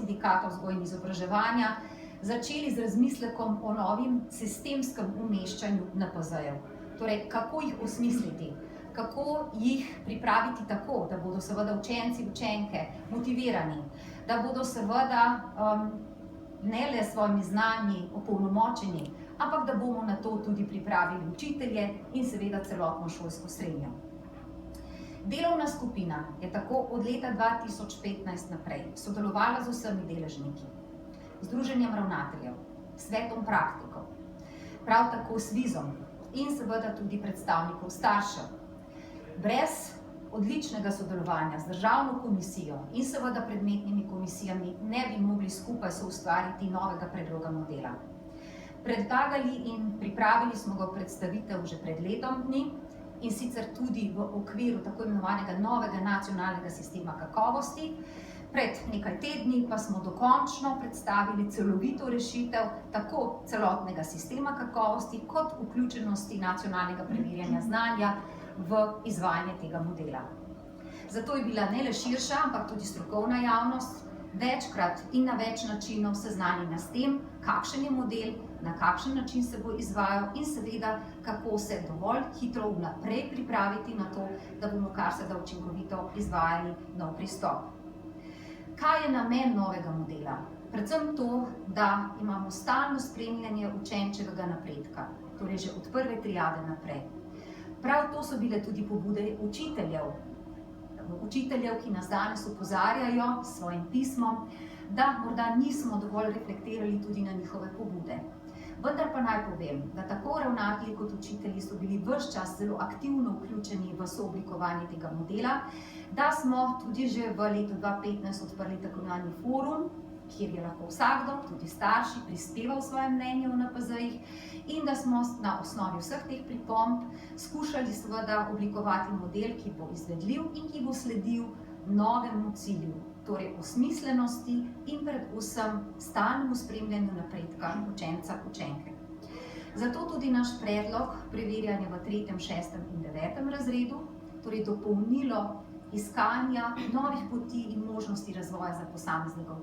sindikata vzgoje in izobraževanja začeli z razmislekom o novim sistemskem umeščanju NPZ-jev. Torej, kako jih osmisliti, kako jih pripraviti tako, da bodo seveda učenci, učenke motivirani, da bodo seveda ne le s svojimi znanji opolnomočeni, ampak da bomo na to tudi pripravili učitelje in seveda celotno šolsko srenjo. Delovna skupina je tako od leta 2015 naprej sodelovala z vsemi deležniki, Združenjem ravnateljev, Svetom praktikov, prav tako s SVIZ-om in seveda tudi predstavnikov staršev. Brez odličnega sodelovanja z državno komisijo in seveda predmetnimi komisijami ne bi mogli skupaj soustvariti novega predloga modela. Predlagali in pripravili smo ga v predstavitev že pred letom dni in sicer tudi v okviru tako imenovanega novega nacionalnega sistema kakovosti. Pred nekaj tedni pa smo dokončno predstavili celovito rešitev tako celotnega sistema kakovosti kot vključenosti nacionalnega preverjanja znanja v izvajanje tega modela. Zato je bila ne le širša, ampak tudi strokovna javnost večkrat in na več načinov seznanjena s tem, kakšen je model, na kakšen način se bo izvajal in seveda, kako se dovolj hitro vnaprej pripraviti na to, da bomo kar se da učinkovito izvajali nov pristop. Kaj je namen novega modela? Predvsem to, da imamo stalno spremljanje učenčevega napredka, torej že od prve triade naprej. Prav to so bile tudi pobude učiteljev, ki nas danes opozarjajo s svojim pismom, da morda nismo dovolj reflektirali tudi na njihove pobude. Vendar pa naj povem, da tako ravnatelji kot učitelji so bili ves čas zelo aktivno vključeni v sooblikovanje tega modela, da smo tudi že v letu 2015 odprli tako imenovani forum, kjer je lahko vsakdo, tudi starši, prispeval svoje mnenje o NPZ-jih in da smo na osnovi vseh teh pripomb skušali seveda oblikovati model, ki bo izvedljiv in ki bo sledil novemu cilju, torej osmislenosti in predvsem stalnemu spremljanju napredka učenca, učenke. Zato tudi naš predlog preverjanja v 3., 6. in 9. razredu, torej dopolnilo iskanja novih poti in možnosti razvoja za posameznika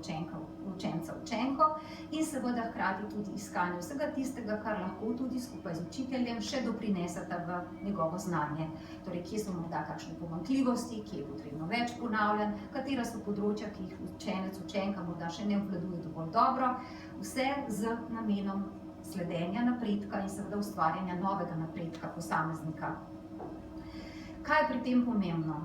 učenca, učenko in seveda hkrati tudi iskanje vsega tistega, kar lahko tudi skupaj z učiteljem še doprinesete v njegovo znanje. Torej, kje so morda kakšne pomanjkljivosti, kje je potrebno več ponavljanj, katera so področja, ki jih učenec, učenka morda še ne obvladuje dovolj dobro, vse z namenom sledenja napredka in seveda ustvarjanja novega napredka posameznika. Kaj je pri tem pomembno?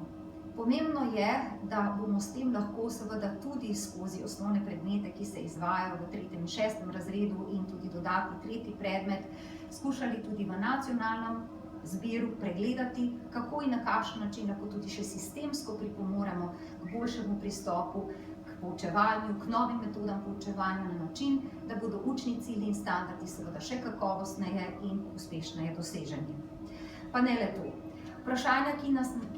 Pomembno je, da bomo s tem lahko seveda tudi skozi osnovne predmete, ki se izvajajo v 3. in 6. razredu in tudi dodatni 3. predmet, skušali tudi v nacionalnem zbiru pregledati, kako in na kakšen način lahko tudi še sistemsko pripomoremo k boljšemu pristopu, k poučevanju, k novim metodam poučevanja na način, da bodo učni cilji in standardi seveda še kakovostneje in uspešneje doseženi. Pa ne le to. Vprašanja, ki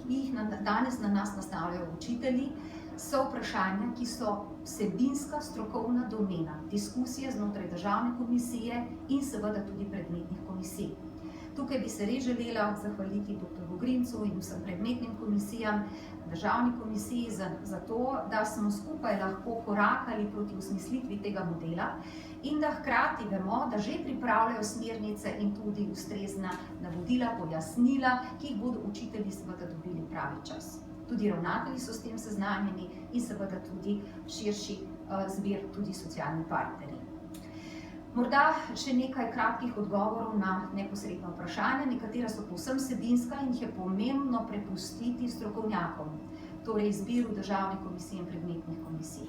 jih danes na nas nastavljajo učitelji, so vprašanja, ki so vsebinska strokovna domena, diskusije znotraj državne komisije in seveda tudi predmetnih komisij. Tukaj bi se res želela zahvaliti dr. Vogrincu in vsem predmetnim komisijam, državni komisiji za to, da smo skupaj lahko korakali proti usmislitvi tega modela in da hkrati vemo, da že pripravljajo smernice in tudi ustrezna navodila, pojasnila, ki jih bodo učitelji seveda dobili pravi čas. Tudi ravnatelji so s tem seznanjeni in seveda tudi širši zbir, tudi socialni partnerji. Morda še nekaj kratkih odgovorov na neposredna vprašanja, nekatera so povsem vsebinska in jih je pomembno prepustiti strokovnjakom, torej zbiru državne komisije in predmetnih komisij.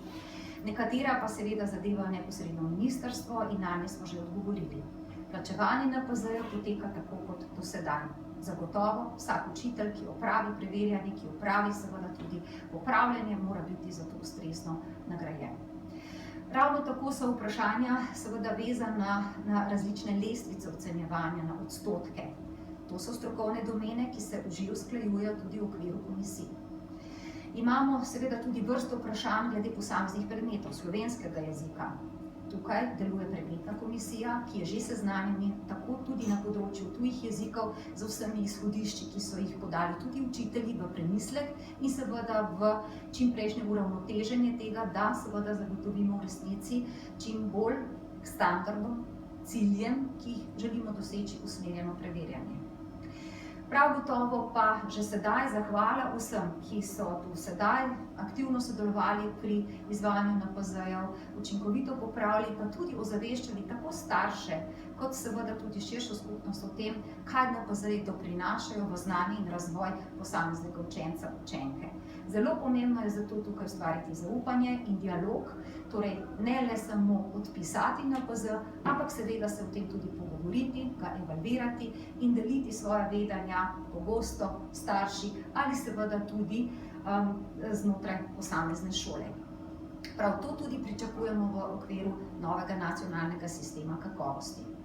Nekatera pa seveda zadevajo neposredno ministrstvo in nanje smo že odgovorili. Plačevanje NPZ-jev poteka tako kot do sedaj. Zagotovo vsak učitelj, ki opravi preverjanje, ki opravi seveda tudi popravljanje, mora biti za to ustrezno nagrajen. Ravno tako so vprašanja seveda vezana na različne lestvice ocenjevanja, na odstotke. To so strokovne domene, ki se že usklajujejo tudi v okviru komisij. Imamo seveda tudi vrsto vprašanj glede posameznih predmetov slovenskega jezika, Tukaj deluje pregledna komisija, ki je že seznanjena tako tudi na področju tujih jezikov z vsemi izhodišči, ki so jih podali tudi učitelji v premislek in seveda v čimprejšnje uravnoteženje tega, da seveda zagotovimo v resnici čim bolj standardom, ciljem, ki jih želimo doseči usmerjeno preverjanje. Prav gotovo pa že sedaj zahvala vsem, ki so do sedaj aktivno sodelovali pri izvajanju NPZ-jev, učinkovito popravili, pa tudi ozaveščali tako starše, kot seveda tudi širšo skupnost o tem, kaj NPZ-ji doprinašajo v znanje in razvoj posameznega učenca, učenke. Zelo pomembno je zato tukaj ustvariti zaupanje in dialog, torej ne le samo odpisati NPZ, ampak seveda se o tem tudi pogovoriti, ga evalvirati in deliti svoja vedenja pogosto starši ali seveda tudi znotraj posamezne šole. Prav to tudi pričakujemo v okviru novega nacionalnega sistema kakovosti.